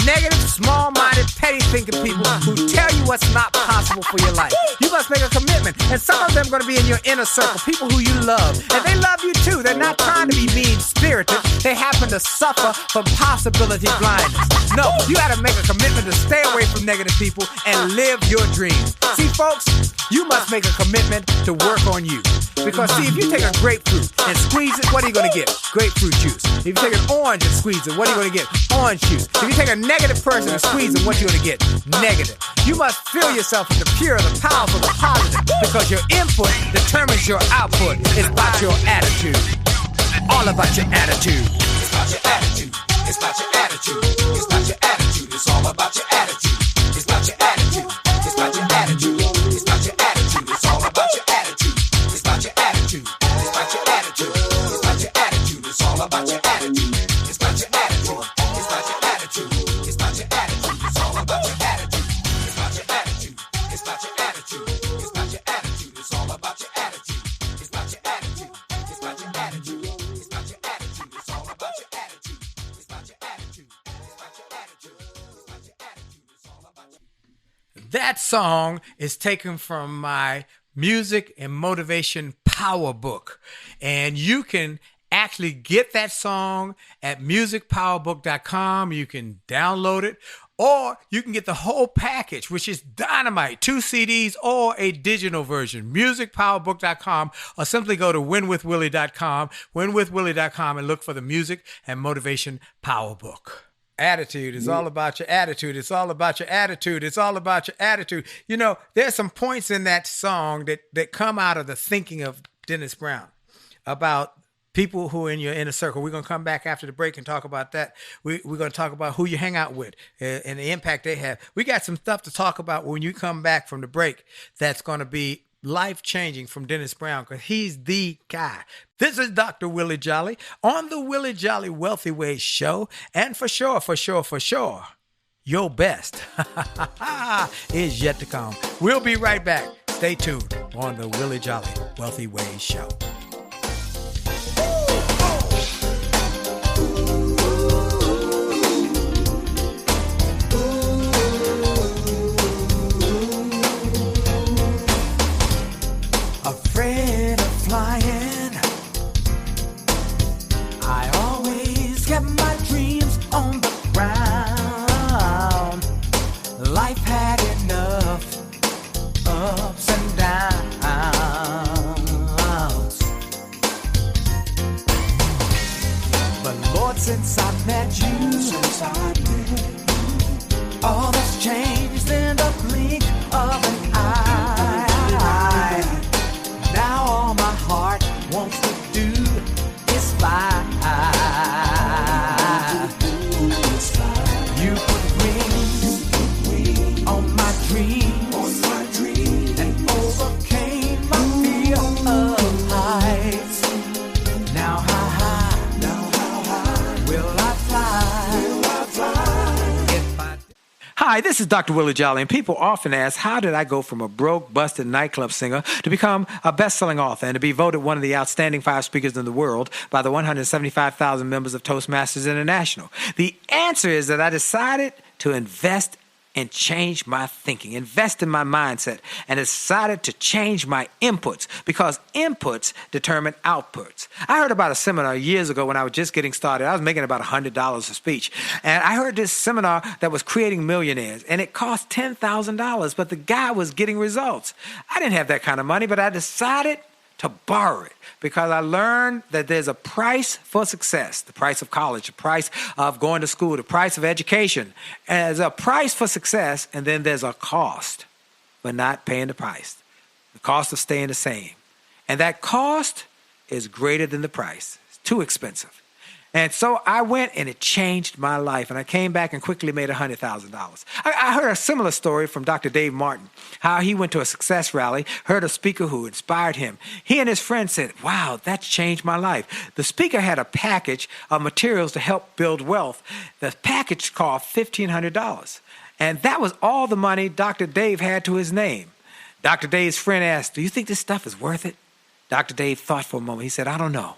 Negative, small-minded, petty-thinking people who tell you what's not possible for your life. You must make a commitment. And some of them are going to be in your inner circle, people who you love. And they love you too. They're not trying to be mean-spirited. They happen to suffer from possibility blindness. No, you got to make a commitment to stay away from negative people and live your dreams. See, folks, you must make a commitment to work on you. Because, see, if you take a grapefruit and squeeze it, what are you going to get? Grapefruit juice. If you take an orange and squeeze it, what are you going to get? Orange juice. If you take a negative person and squeeze it, what are you going to get? Negative. You must fill yourself with the pure, the powerful, the positive, because your input determines your output. It's about your attitude. All about your attitude. It's about your attitude. It's about your attitude. It's about your attitude. It's all about your attitude. It's about your attitude. It's about your attitude. It's about your attitude. It's all about your attitude. It's about your attitude. It's about your attitude. It's about your attitude. It's all about your attitude. It's about your attitude. It's about your attitude. It's about your attitude. It's all about your attitude. It's about your attitude. It's about your attitude. It's about your attitude. It's all about your attitude. It's about your attitude. It's about your attitude. It's about your attitude. It's all about your attitude. It's about your attitude. It's about your attitude. It's about your attitude. It's all about your. That song is taken from my Music and Motivation Power Book. And you can actually get that song at musicpowerbook.com. You can download it, or you can get the whole package, which is dynamite, 2 CDs or a digital version, musicpowerbook.com, or simply go to winwithwillie.com, winwithwillie.com, and look for the Music and Motivation Power Book. Attitude is all about your attitude. It's all about your attitude. It's all about your attitude. You know, there's some points in that song that come out of the thinking of Dennis Brown about people who are in your inner circle. We're going to come back after the break and talk about that. We're going to talk about who you hang out with and the impact they have. We got some stuff to talk about when you come back from the break that's going to be life-changing from Dennis Brown, because he's the guy. This is Dr. Willie Jolley on the Willie Jolley Wealthy Ways Show. And for sure, your best is yet to come. We'll be right back. Stay tuned on the Willie Jolley Wealthy Ways Show. Life had enough ups and downs. But Lord, since I met you, all that's changed in the blink of an eye. Now all my heart wants to do is fly. You put wings on my dreams and overcame my fear of heights. Now how high will I fly? If I Hi, this is Dr. Willie Jolley, and people often ask, how did I go from a broke, busted nightclub singer to become a best-selling author and to be voted one of the outstanding 5 speakers in the world by the 175,000 members of Toastmasters International? The answer is that I decided to invest and change my thinking, invest in my mindset, and decided to change my inputs because inputs determine outputs. I heard about a seminar years ago when I was just getting started. I was making about $100 a speech. And I heard this seminar that was creating millionaires, and it cost $10,000, but the guy was getting results. I didn't have that kind of money, but I decided to borrow it because I learned that there's a price for success, the price of college, the price of going to school, the price of education. And there's a price for success, and then there's a cost for not paying the price, the cost of staying the same. And that cost is greater than the price. It's too expensive. And so I went and it changed my life. And I came back and quickly made $100,000. I heard a similar story from Dr. Dave Martin, how he went to a success rally, heard a speaker who inspired him. He and his friend said, wow, that's changed my life. The speaker had a package of materials to help build wealth. The package cost $1,500. And that was all the money Dr. Dave had to his name. Dr. Dave's friend asked, do you think this stuff is worth it? Dr. Dave thought for a moment. He said, I don't know.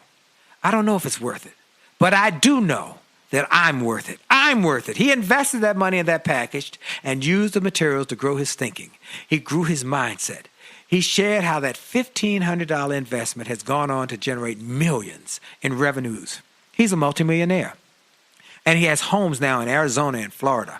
I don't know if it's worth it. But I do know that I'm worth it. I'm worth it. He invested that money in that package and used the materials to grow his thinking. He grew his mindset. He shared how that $1,500 investment has gone on to generate millions in revenues. He's a multimillionaire. And he has homes now in Arizona and Florida.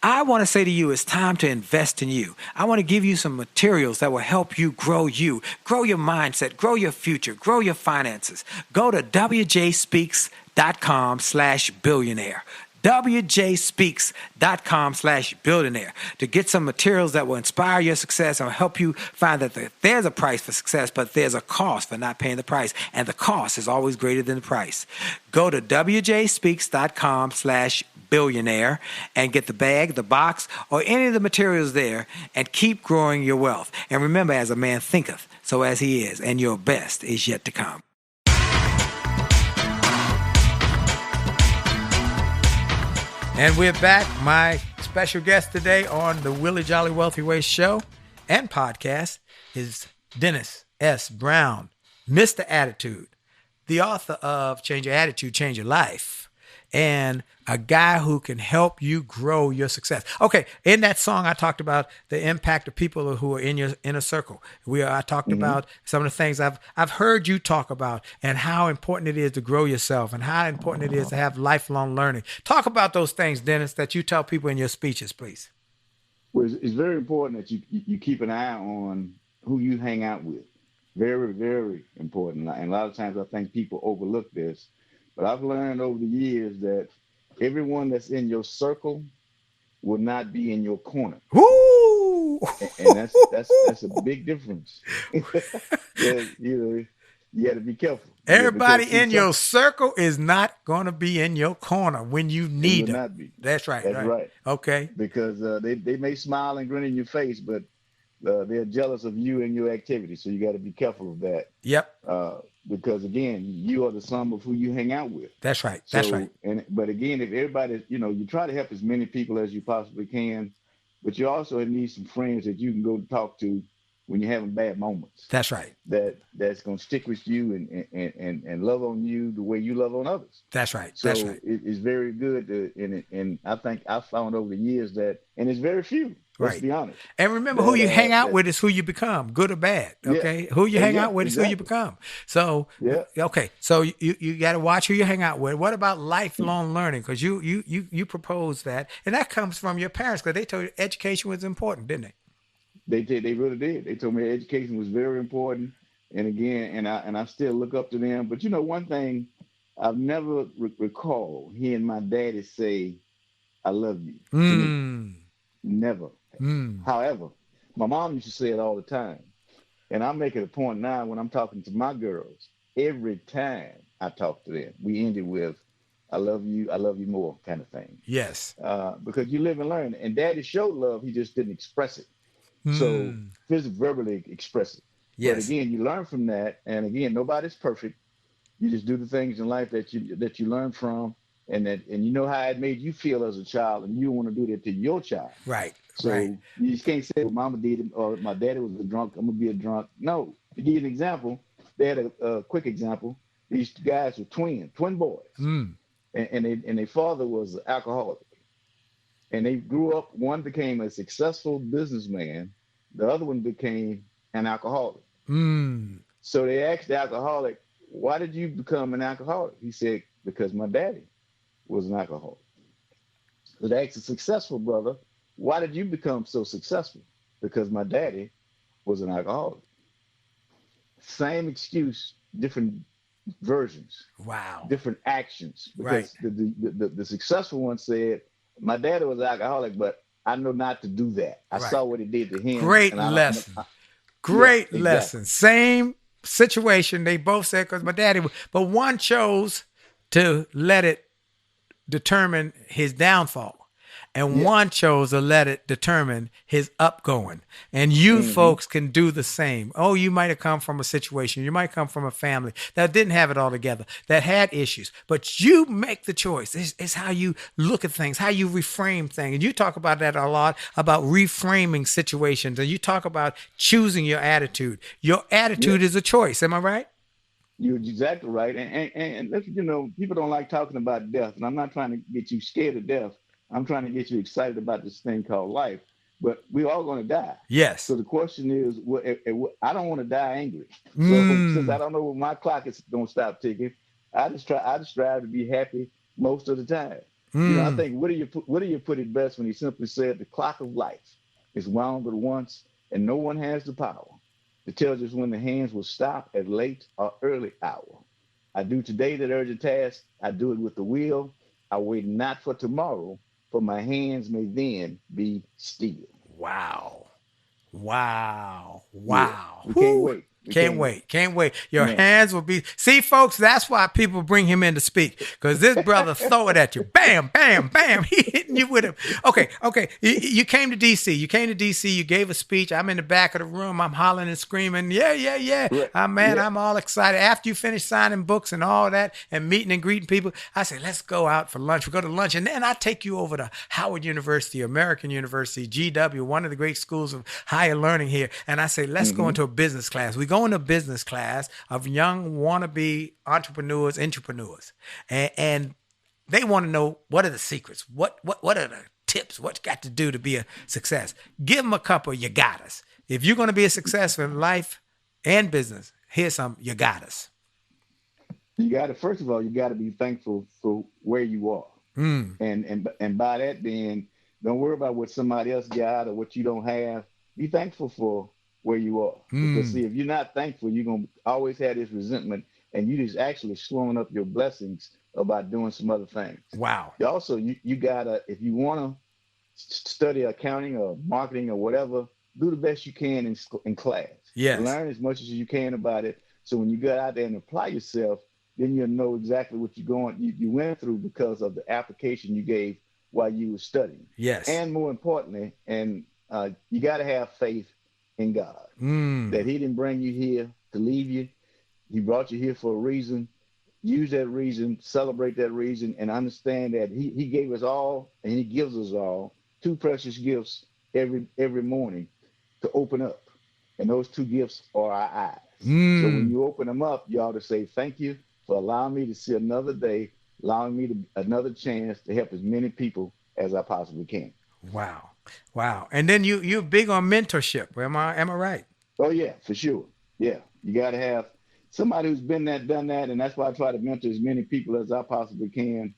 I want to say to you, it's time to invest in you. I want to give you some materials that will help you, grow your mindset, grow your future, grow your finances. Go to wjspeaks.com/billionaire. wjspeaks.com/billionaire to get some materials that will inspire your success and help you find that there's a price for success, but there's a cost for not paying the price. And the cost is always greater than the price. Go to wjspeaks.com/billionaire and get the bag, the box, or any of the materials there and keep growing your wealth. And remember, as a man thinketh, so as he is, and your best is yet to come. And we're back. My special guest today on the Willie Jolley Wealthy Way show and podcast is Dennis S. Brown, Mr. Attitude, the author of Change Your Attitude, Change Your Life, and a guy who can help you grow your success. Okay, in that song, I talked about the impact of people who are in your inner circle. I talked about some of the things I've heard you talk about and how important it is to grow yourself and how important it is to have lifelong learning. Talk about those things, Dennis, that you tell people in your speeches, please. Well, it's very important that you keep an eye on who you hang out with. Very, very important. And a lot of times I think people overlook this. But I've learned over the years that everyone that's in your circle will not be in your corner. Woo! And that's a big difference. You got to be careful. Everybody in your circle is not going to be in your corner when you need them. Not be. That's right. That's right. Okay. Because they may smile and grin in your face, but they're jealous of you and your activity. So you got to be careful of that. Yep. Because again, you are the sum of who you hang out with. That's right. That's right. But again, if everybody, you try to help as many people as you possibly can, but you also need some friends that you can go talk to when you're having bad moments. That's right. That's going to stick with you and love on you the way you love on others. That's right. So That's right. it's very good and I think I found over the years that, and it's very few. Let's Right. be honest. And remember, who you hang out with is who you become, good or bad. Okay, who you hang out with is who you become. So okay, so you got to watch who you hang out with. What about lifelong learning? Because you proposed that, and that comes from your parents, because they told you education was important, didn't they? They did. They really did. They told me education was very important, and again, and I still look up to them. But one thing I've never recalled hearing my daddy say, "I love you." To me. Never. However, my mom used to say it all the time, and I make it a point now when I'm talking to my girls. Every time I talk to them, we end it with, "I love you more," kind of thing. Yes. Because you live and learn, and Daddy showed love. He just didn't express it. So verbally express it. Yes. But again, you learn from that. And again, nobody's perfect. You just do the things in life that you learn from, and you know how it made you feel as a child, and you want to do that to your child. Right. So right. You just can't say, "Well, Mama did it," or "My daddy was a drunk, I'm gonna be a drunk." No. To give you an example, they had a quick example. These guys were twin boys, and their father was an alcoholic. And they grew up, one became a successful businessman, the other one became an alcoholic. So they asked the alcoholic, "Why did you become an alcoholic?" He said, "Because my daddy was an alcoholic." So they asked the successful brother, "Why did you become so successful?" "Because my daddy was an alcoholic." Same excuse, different versions. Wow. Different actions. Because the successful one said, "My daddy was an alcoholic, but I know not to do that. I saw what he did to him." Great lesson. Great lesson. Same situation. They both said, "Because my daddy," but one chose to let it determine his downfall. And one chose to let it determine his upgoing. And you folks can do the same. Oh, you might have come from a situation. You might come from a family that didn't have it all together, that had issues. But you make the choice. It's how you look at things, how you reframe things. And you talk about that a lot, about reframing situations. And you talk about choosing your attitude. Your attitude is a choice. Am I right? You're exactly right. And people don't like talking about death. And I'm not trying to get you scared of death. I'm trying to get you excited about this thing called life, but we're all going to die. Yes. So the question is, I don't want to die angry. So since I don't know when my clock is going to stop ticking, I just strive to be happy most of the time. I think Whittier put it best when he simply said, "The clock of life is wound but once, and no one has the power to tell us when the hands will stop at late or early hour. I do today that urgent task. I do it with the will. I wait not for tomorrow, for my hands may then be still." Wow. Yeah, we can't wait. Can't wait. Your hands will be. See, folks, that's why people bring him in to speak, because this brother throw it at you. Bam, bam, bam. He hitting you with him. Okay. You came to D.C. You gave a speech. I'm in the back of the room. I'm hollering and screaming. Yeah. Right. I'm all excited. After you finish signing books and all that and meeting and greeting people, I say, "Let's go out for lunch." We go to lunch, and then I take you over to Howard University, American University, GW, one of the great schools of higher learning here. And I say, "Let's go into a business class." We go into a business class of young wannabe entrepreneurs, and they want to know, what are the secrets? What are the tips? What you got to do to be a success? Give them a couple. You got us. If you're going to be a success in life and business, here's some. You got us. You got to, first of all, you got to be thankful for where you are, and by that, then don't worry about what somebody else got or what you don't have. Be thankful for where you are. Because see, if you're not thankful, you're going to always have this resentment, and you just actually slowing up your blessings about doing some other things. Wow. Also, you gotta, if you want to study accounting or marketing or whatever, do the best you can in class. Yes. Learn as much as you can about it. So when you get out there and apply yourself, then you'll know exactly what you went through because of the application you gave while you were studying. Yes. And more importantly, you got to have faith in God, that he didn't bring you here to leave you. He brought you here for a reason. Use that reason, celebrate that reason, and understand that he gave us all, and he gives us all two precious gifts every morning to open up. and those two gifts are our eyes. So when you open them up, you ought to say, thank you for allowing me to see another day, allowing me another chance to help as many people as I possibly can. Wow. Wow. And then you're big on mentorship. Am I right? Oh yeah, for sure. Yeah. You got to have somebody who's been there, done that. And that's why I try to mentor as many people as I possibly can.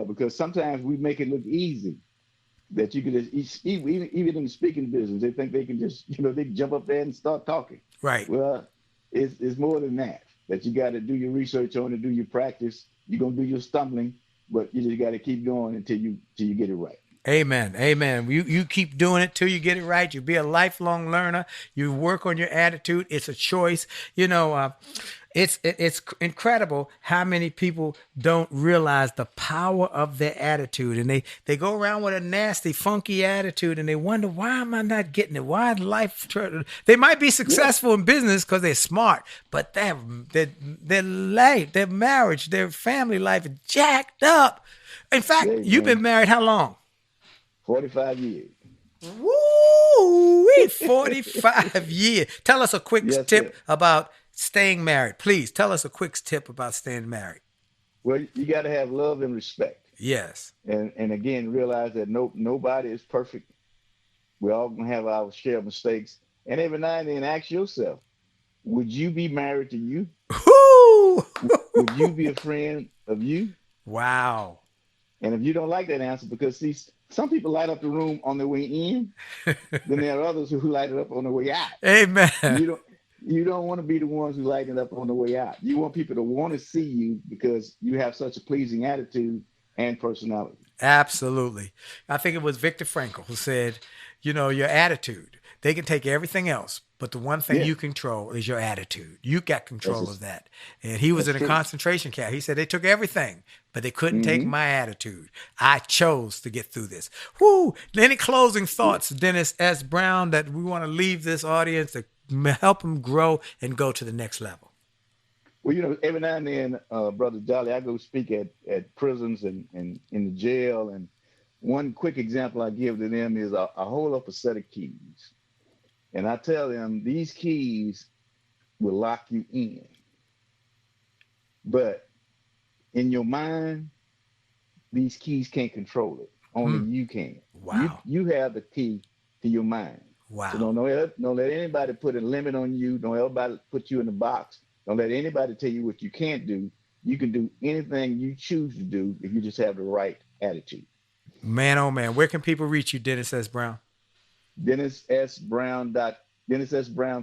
Because sometimes we make it look easy that you can just, even in the speaking business, they think they can just, they can jump up there and start talking. Right. Well, it's more than that you got to do your research on it, do your practice. You're going to do your stumbling, but you just got to keep going until you get it right. Amen. Amen. You keep doing it till you get it right. You be a lifelong learner. You work on your attitude. It's a choice. It's incredible how many people don't realize the power of their attitude, and they go around with a nasty, funky attitude, and they wonder, why am I not getting it? Why life? They might be successful in business because they're smart, but their life, their marriage, their family life is jacked up. In fact, you've been married how long? 45 years. Woo! 45 years. Tell us a quick tip about staying married. Please tell us a quick tip about staying married. Well, you got to have love and respect. Yes. And again, realize that nobody is perfect. We all gonna have our share of mistakes. And every now and then ask yourself, would you be married to you? Woo! Would you be a friend of you? Wow. And if you don't like that answer, because see, some people light up the room on their way in, then there are others who light it up on their way out. Amen. You don't want to be the ones who light it up on the way out. You want people to want to see you because you have such a pleasing attitude and personality. Absolutely. I think it was Viktor Frankl who said, your attitude, they can take everything else, but the one thing you control is your attitude. You got control of that. And he was in a concentration camp. He said they took everything, but they couldn't take my attitude. I chose to get through this. Woo! Any closing thoughts, Dennis S. Brown, that we want to leave this audience to help them grow and go to the next level? Well, every now and then, Brother Jolley, I go speak at prisons and in the jail. And one quick example I give to them is I hold up a set of keys. And I tell them these keys will lock you in. But in your mind, these keys can't control it. Only you can. Wow. You have the key to your mind. Wow. So don't let anybody put a limit on you. Don't let anybody put you in a box. Don't let anybody tell you what you can't do. You can do anything you choose to do if you just have the right attitude. Man, oh man, where can people reach you, Dennis S. Brown? Dennis S. Brown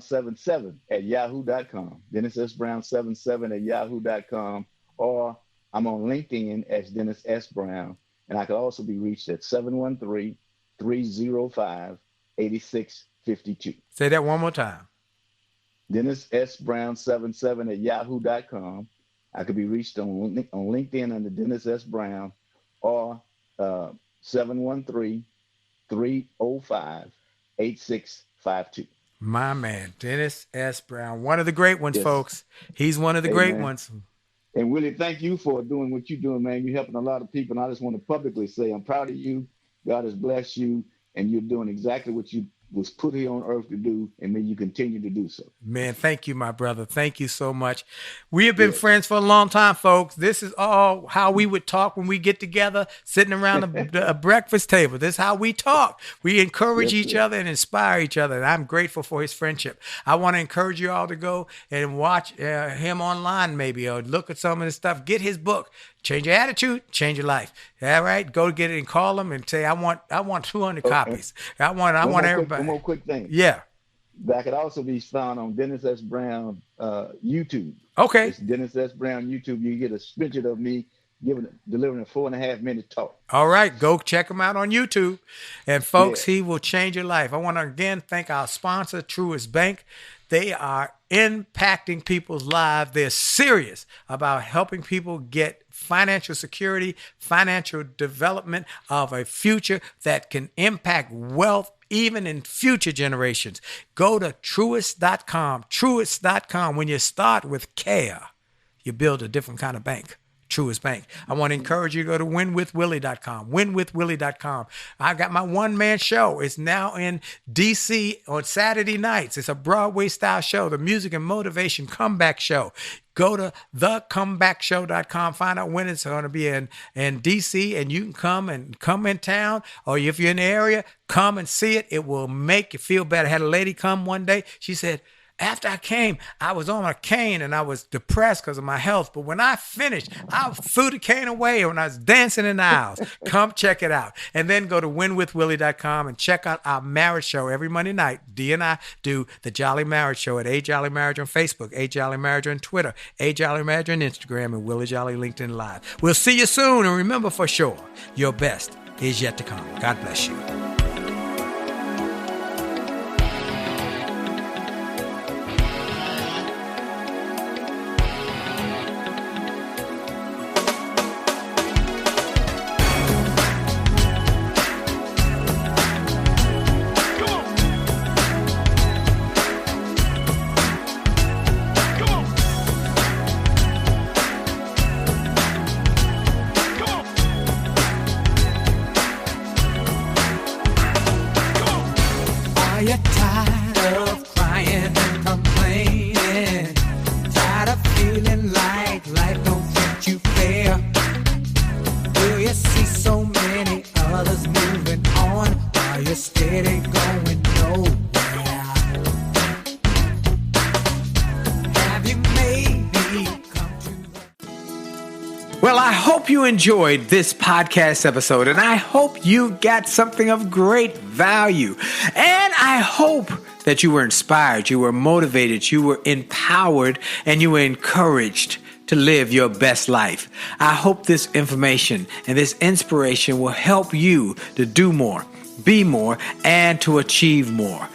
77 at yahoo.com. Dennis S. Brown 77 at yahoo.com. Or I'm on LinkedIn as Dennis S. Brown. And I can also be reached at 713-305-8652. Say that one more time. Dennis S. Brown 77 at yahoo.com. I could be reached on LinkedIn under Dennis S. Brown or 713-305-8652. My man, Dennis S. Brown, one of the great ones, folks. He's one of the great ones. And Willie, thank you for doing what you're doing, man. You're helping a lot of people. And I just want to publicly say I'm proud of you. God has blessed you, and you're doing exactly what you was put here on earth to do, and may you continue to do so. Man, thank you, my brother. Thank you so much. We have been friends for a long time, folks. This is all how we would talk when we get together, sitting around a breakfast table. This is how we talk. We encourage each other and inspire each other, and I'm grateful for his friendship. I want to encourage you all to go and watch him online maybe, or look at some of his stuff. Get his book. Change your attitude, change your life. All right, go get it and call him and say, I want 200 copies. I want everybody. One more quick thing. Yeah. That could also be found on Dennis S. Brown YouTube. Okay. It's Dennis S. Brown YouTube. You get a snippet of me delivering a 4.5-minute talk. All right, go check him out on YouTube. And folks, he will change your life. I want to again thank our sponsor, Truist Bank. They are impacting people's lives. They're serious about helping people get financial security, financial development of a future that can impact wealth even in future generations. Go to Truist.com. Truist.com. When you start with care, you build a different kind of bank. Truist Bank. I want to encourage you to go to winwithwillie.com, winwithwillie.com. I got my one-man show. It's now in D.C. on Saturday nights. It's a Broadway-style show, the Music and Motivation Comeback Show. Go to thecomebackshow.com, find out when it's going to be in D.C., and you can come in town, or if you're in the area, come and see it. It will make you feel better. I had a lady come one day. She said, after I came, I was on a cane and I was depressed because of my health. But when I finished, I threw the cane away when I was dancing in the aisles. Come check it out. And then go to winwithwillie.com and check out our marriage show every Monday night. Dee and I do the Jolly Marriage Show at A Jolly Marriage on Facebook, A Jolly Marriage on Twitter, A Jolly Marriage on Instagram, and Willie Jolley LinkedIn Live. We'll see you soon. And remember for sure, your best is yet to come. God bless you. Are you tired of crying and complaining? Tired of feeling like life don't treat you fair? Do you see so many others moving on while you're steady going nowhere? Have you maybe come to the... Well, I hope you enjoyed this podcast episode, and I hope you got something of great value. And I hope that you were inspired, you were motivated, you were empowered, and you were encouraged to live your best life. I hope this information and this inspiration will help you to do more, be more, and to achieve more.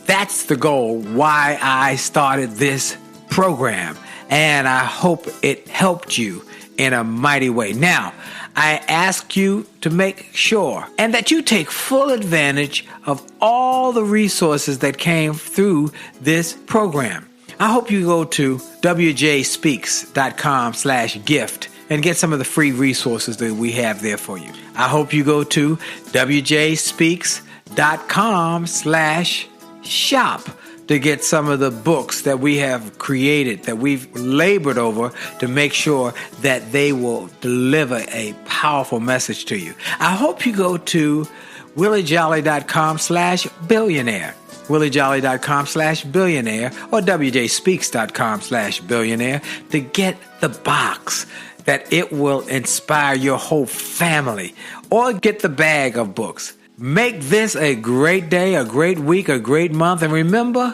That's the goal why I started this program, and I hope it helped you in a mighty way. Now, I ask you to make sure and that you take full advantage of all the resources that came through this program. I hope you go to wjspeaks.com/gift and get some of the free resources that we have there for you. I hope you go to wjspeaks.com/shop to get some of the books that we have created, that we've labored over to make sure that they will deliver a powerful message to you. I hope you go to williejolly.com/billionaire, williejolly.com/billionaire, or wjspeaks.com/billionaire to get the box that it will inspire your whole family, or get the bag of books. Make this a great day, a great week, a great month. And remember,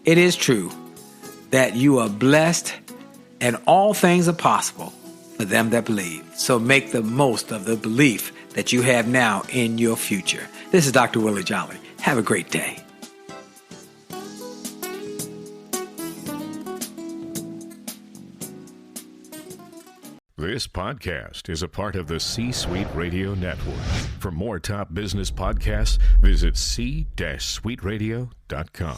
it is true that you are blessed and all things are possible for them that believe. So make the most of the belief that you have now in your future. This is Dr. Willie Jolley. Have a great day. This podcast is a part of the C-Suite Radio Network. For more top business podcasts, visit c-suiteradio.com.